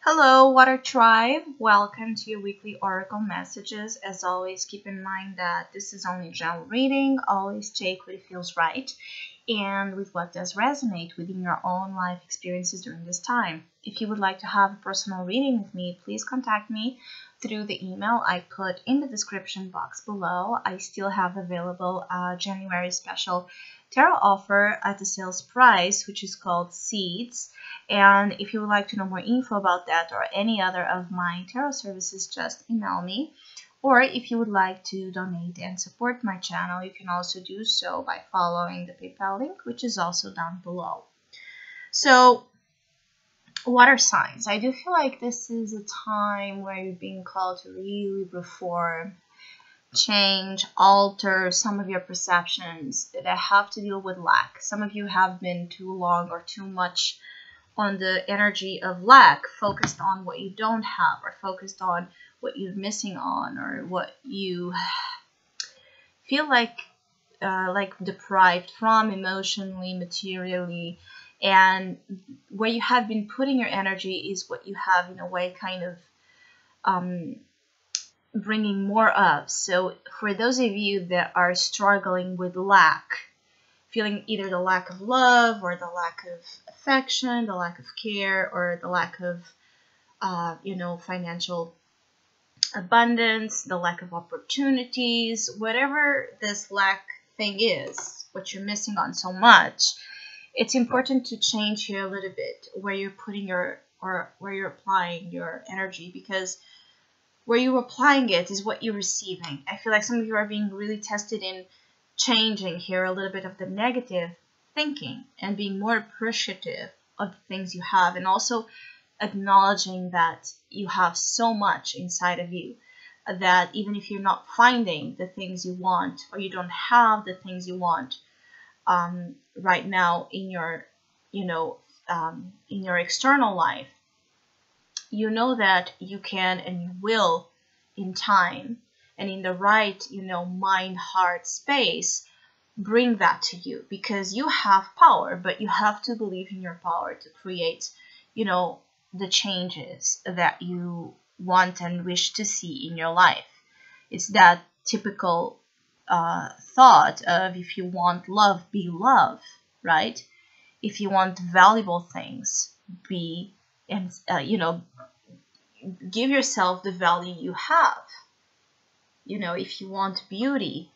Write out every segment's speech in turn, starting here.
Hello, Water Tribe. Welcome to your weekly oracle messages. As always, keep in mind that this is only a general reading. Always take what feels right and with what does resonate within your own life experiences during this time. If you would like to have a personal reading with me, please contact me through the email I put in the description box below. I still have available a January special tarot offer at the sales price, which is called Seeds. And if you would like to know more info about that or any other of my tarot services, just email me. Or if you would like to donate and support my channel, you can also do so by following the PayPal link, which is also down below. So, water signs. I do feel like this is a time where you're being called to really reform, change, alter some of your perceptions that have to deal with lack. Some of you have been too long or too much on the energy of lack, focused on what you don't have, or focused on what you're missing on, or what you feel like deprived from emotionally, materially, and where you have been putting your energy is what you have in a way kind of bringing more of. So for those of you that are struggling with lack, feeling either the lack of love or the lack of affection, the lack of care, or the lack of, financial abundance, the lack of opportunities, whatever this lack thing is, what you're missing on so much, it's important to change here a little bit where you're putting where you're applying your energy, because where you're applying it is what you're receiving. I feel like some of you are being really tested in changing here a little bit of the negative thinking and being more appreciative of the things you have, and also acknowledging that you have so much inside of you that even if you're not finding the things you want, or you don't have the things you want right now in your in your external life, you know that you can and you will in time and in the right, mind, heart space, bring that to you, because you have power, but you have to believe in your power to create, the changes that you want and wish to see in your life. It's that typical thought of, if you want love, be love, right? If you want valuable things, be, and give yourself the value you have. If you want beauty,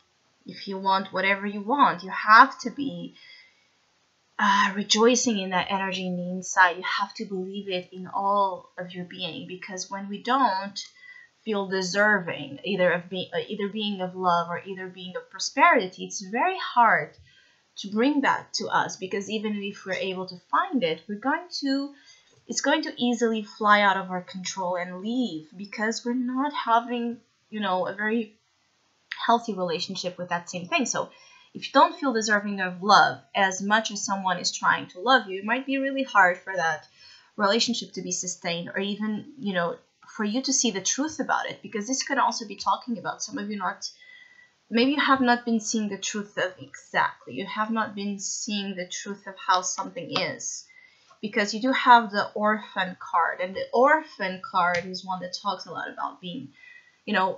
if you want whatever you want, you have to be rejoicing in that energy in the inside. You have to believe it in all of your being, because when we don't feel deserving either being of love or either being of prosperity, it's very hard to bring that to us, because even if we're able to find it, it's going to easily fly out of our control and leave, because we're not having a very healthy relationship with that same thing. So if you don't feel deserving of love as much as someone is trying to love you, it might be really hard for that relationship to be sustained, or even for you to see the truth about it, because this could also be talking about some of you maybe you have not been seeing the truth of exactly, you have not been seeing the truth of how something is, because you do have the orphan card, and the orphan card is one that talks a lot about being,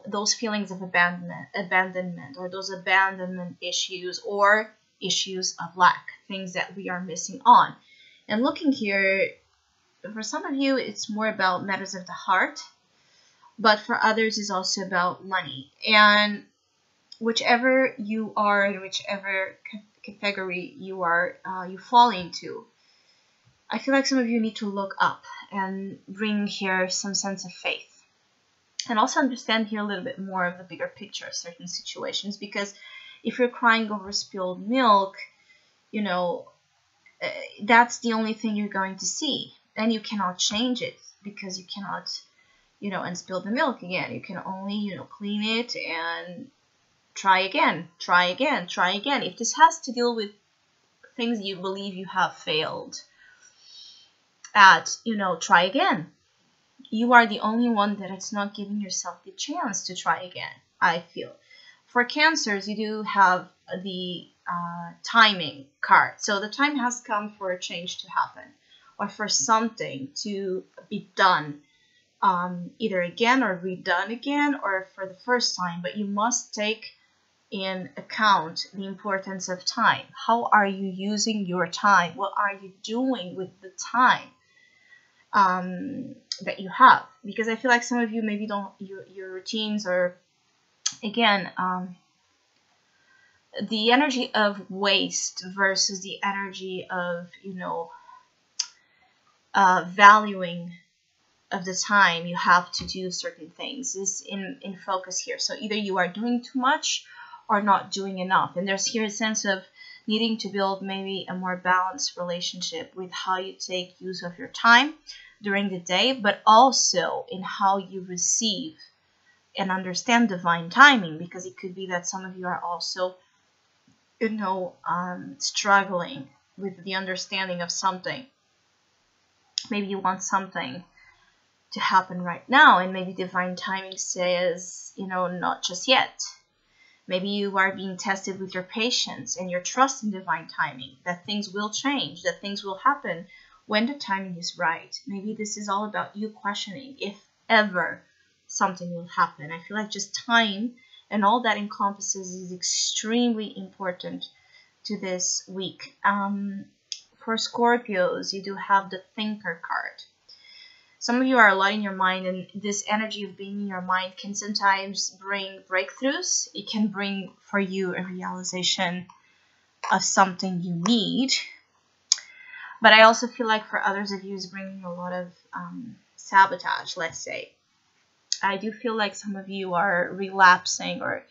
those feelings of abandonment, or those abandonment issues, or issues of lack, things that we are missing on. And looking here, for some of you, it's more about matters of the heart, but for others, it's also about money. And whichever you are, in whichever category you are, you fall into, I feel like some of you need to look up and bring here some sense of faith. And also understand here a little bit more of the bigger picture of certain situations, because if you're crying over spilled milk, that's the only thing you're going to see. And you cannot change it, because you cannot, and spill the milk again. You can only, clean it and try again, try again, try again. If this has to deal with things you believe you have failed at, try again. You are the only one that it's not giving yourself the chance to try again, I feel. For Cancers, you do have the timing card. So the time has come for a change to happen. or for something to be done either again or redone again or for the first time. But you must take in account the importance of time. How are you using your time? What are you doing with the time that you have? Because I feel like some of you maybe don't, your routines are, again, the energy of waste versus the energy of, valuing of the time you have to do certain things is in focus here. So either you are doing too much or not doing enough. And there's here a sense of needing to build maybe a more balanced relationship with how you take use of your time during the day, but also in how you receive and understand divine timing, because it could be that some of you are also, struggling with the understanding of something. Maybe you want something to happen right now, and maybe divine timing says, not just yet. Maybe you are being tested with your patience and your trust in divine timing, that things will change, that things will happen when the timing is right. Maybe this is all about you questioning if ever something will happen. I feel like just time and all that encompasses is extremely important to this week. For Scorpios, you do have the Thinker card. Some of you are a lot in your mind, and this energy of being in your mind can sometimes bring breakthroughs. It can bring for you a realization of something you need. But I also feel like for others of you is bringing a lot of sabotage, let's say. I do feel like some of you are relapsing or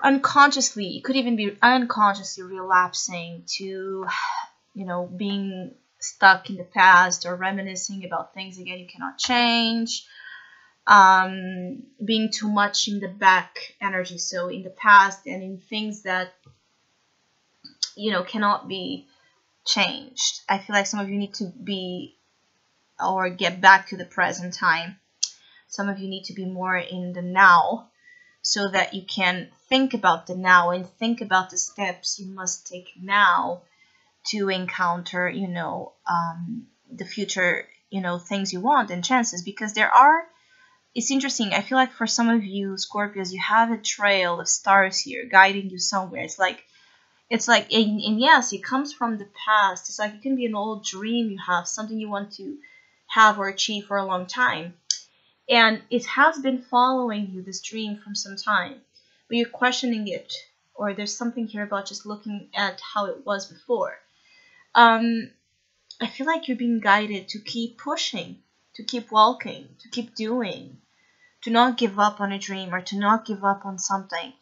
unconsciously, it could even be unconsciously relapsing to, being stuck in the past or reminiscing about things again you cannot change, being too much in the back energy, so in the past and in things that cannot be changed. I feel like some of you need to be or get back to the present time. Some of you need to be more in the now so that you can think about the now and think about the steps you must take now to encounter, the future, things you want and chances. Because it's interesting. I feel like for some of you Scorpios, you have a trail of stars here guiding you somewhere. It's like, and yes, it comes from the past. It's like it can be an old dream you have, something you want to have or achieve for a long time. And it has been following you, this dream, from some time. But you're questioning it, or there's something here about just looking at how it was before. I feel like you're being guided to keep pushing, to keep walking, to keep doing, to not give up on a dream or to not give up on something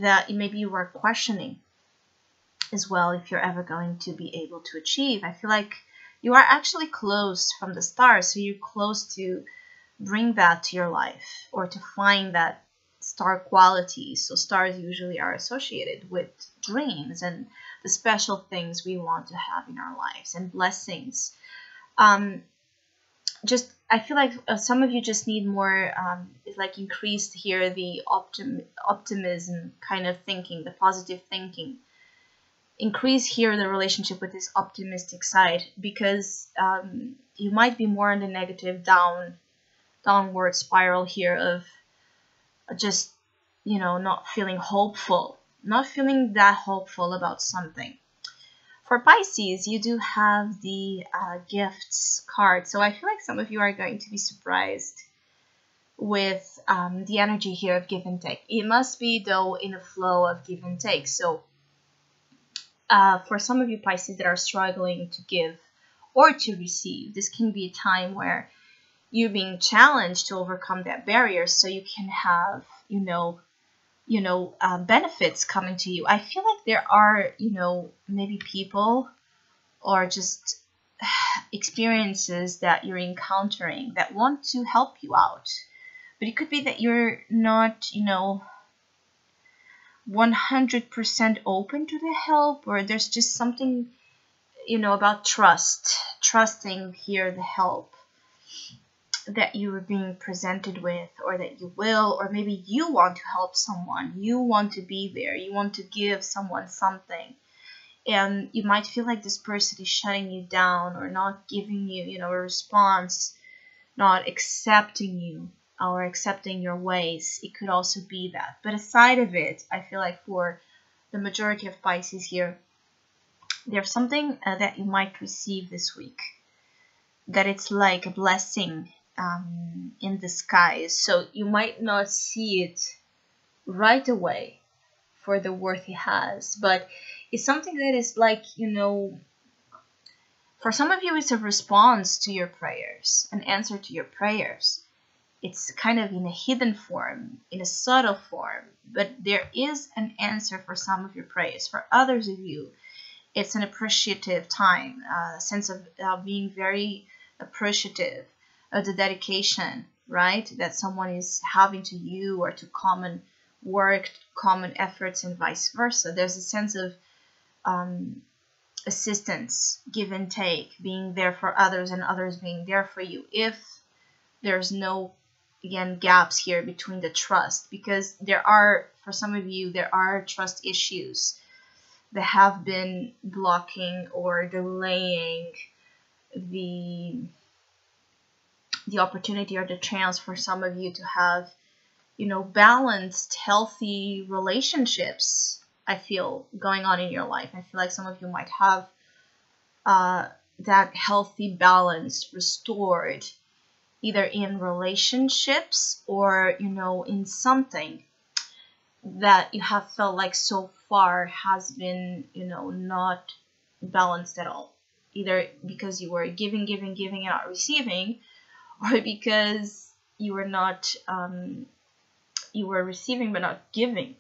that maybe you are questioning as well if you're ever going to be able to achieve. I feel like you are actually close from the stars, so you're close to bring that to your life or to find that star quality. So stars usually are associated with dreams and the special things we want to have in our lives and blessings. I feel like some of you just need more, like increased here the optimism kind of thinking, the positive thinking. Increase here the relationship with this optimistic side, because you might be more in the negative downward spiral here of just, not feeling hopeful, not feeling that hopeful about something. For Pisces, you do have the gifts card. So I feel like some of you are going to be surprised with the energy here of give and take. It must be, though, in a flow of give and take. So for some of you Pisces that are struggling to give or to receive, this can be a time where you're being challenged to overcome that barrier so you can have, benefits coming to you. I feel like there are, maybe people or just experiences that you're encountering that want to help you out. But it could be that you're not, 100% open to the help, or there's just something, about trusting here the help that you are being presented with, or that you will, or maybe you want to help someone, you want to be there, you want to give someone something, and you might feel like this person is shutting you down or not giving you, you know, a response, not accepting you or accepting your ways. It could also be that. But aside of it, I feel like for the majority of Pisces here, there's something that you might receive this week, that it's like a blessing in disguise. So you might not see it right away for the worth it has, but it's something that is like, you know, for some of you it's a response to your prayers, an answer to your prayers. It's kind of in a hidden form, in a subtle form, but there is an answer for some of your prayers. For others of you, it's an appreciative time, a sense of being very appreciative of the dedication, right, that someone is having to you or to common work, common efforts, and vice versa. There's a sense of assistance, give and take, being there for others and others being there for you. If there's no, again, gaps here between the trust, because there are, for some of you, there are trust issues that have been blocking or delaying the opportunity or the chance for some of you to have, you know, balanced, healthy relationships, I feel, going on in your life. I feel like some of you might have that healthy balance restored, either in relationships or, you know, in something that you have felt like so far has been, you know, not balanced at all. Either because you were giving and not receiving, or because you were not you were receiving but not giving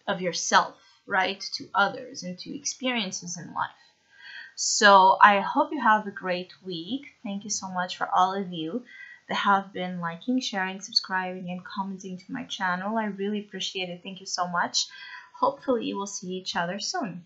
of yourself, right, to others and to experiences in life. So I hope you have a great week. Thank you so much for all of you that have been liking, sharing, subscribing, and commenting to my channel. I really appreciate it. Thank you so much. Hopefully we'll see each other soon.